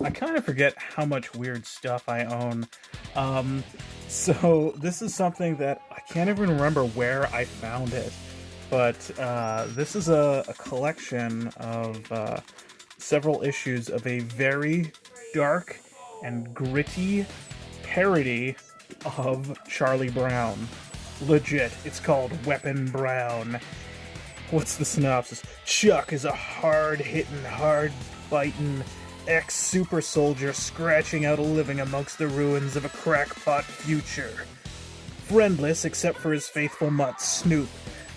I kind of forget how much weird stuff I own. Um, so this is something that I can't even remember where I found it, but this is a collection of several issues of a very dark and gritty parody of Charlie Brown. Legit, it's called Weapon Brown. What's the synopsis? Chuck is a hard-hitting, hard-biting ex-super soldier scratching out a living amongst the ruins of a crackpot future. Friendless except for his faithful mutt, Snoop,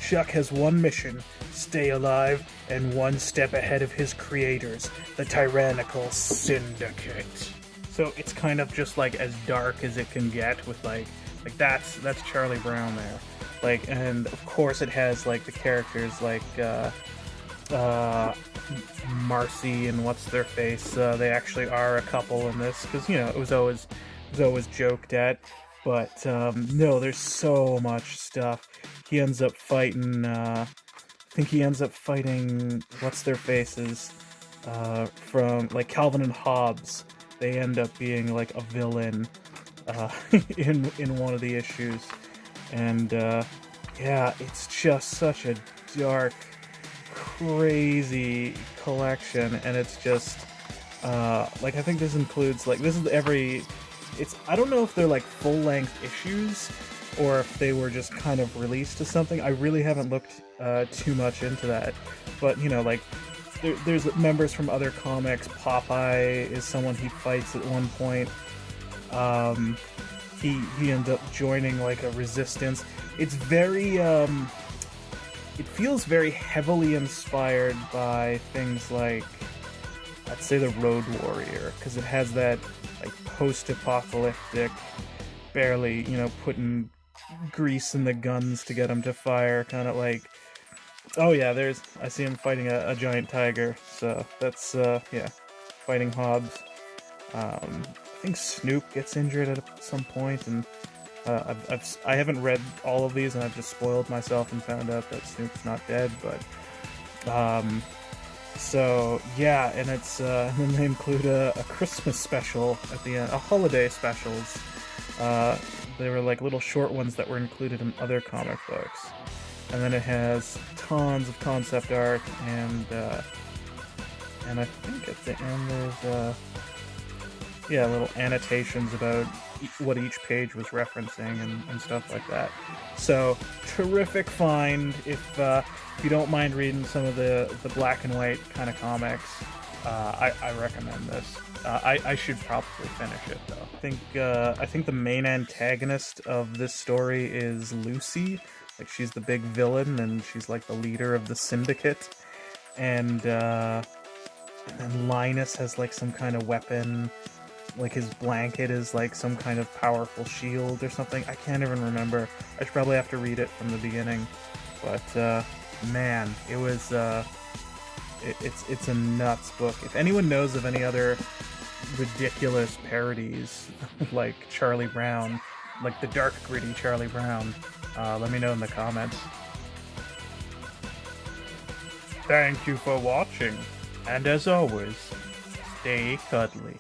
Chuck has one mission: stay alive and one step ahead of his creators, the tyrannical Syndicate. So it's kind of just like as dark as it can get with like that's Charlie Brown there. Like, and of course it has like the characters like Marcy and what's their face. They actually are a couple in this because it was always joked at. But no, there's so much stuff. He ends up fighting. I think he ends up fighting what's their faces from like Calvin and Hobbes. They end up being like a villain in one of the issues, and yeah, it's just such a dark, crazy collection, and it's just like I think this includes like this is every. It's I don't know if they're like full-length issues or if they were just kind of released to something. I really haven't looked too much into that, but like there's members from other comics. Popeye is someone he fights at one point. He ends up joining like a resistance. It's very it feels very heavily inspired by things like, I'd say, the Road Warrior, because it has that like post-apocalyptic, barely putting grease in the guns to get them to fire, kind of like, oh yeah, I see him fighting a giant tiger, so that's yeah, fighting Hobbs. I think Snoop gets injured at some point, and I haven't read all of these, and I've just spoiled myself and found out that Snoop's not dead. But so yeah, and it's and then they include a Christmas special at the end, a holiday specials. They were like little short ones that were included in other comic books, and then it has tons of concept art, and I think at the end there's yeah, little annotations about what each page was referencing and stuff like that. So, terrific find if you don't mind reading some of the black and white kind of comics. I recommend this. I should probably finish it though. I think the main antagonist of this story is Lucy. Like, she's the big villain, and she's like the leader of the Syndicate. And then Linus has like some kind of weapon. Like his blanket is like some kind of powerful shield or something. I can't even remember. I should probably have to read it from the beginning. But man, it was it's a nuts book. If anyone knows of any other ridiculous parodies like Charlie Brown, like the dark gritty Charlie Brown, let me know in the comments. Thank you for watching, and as always, stay cuddly.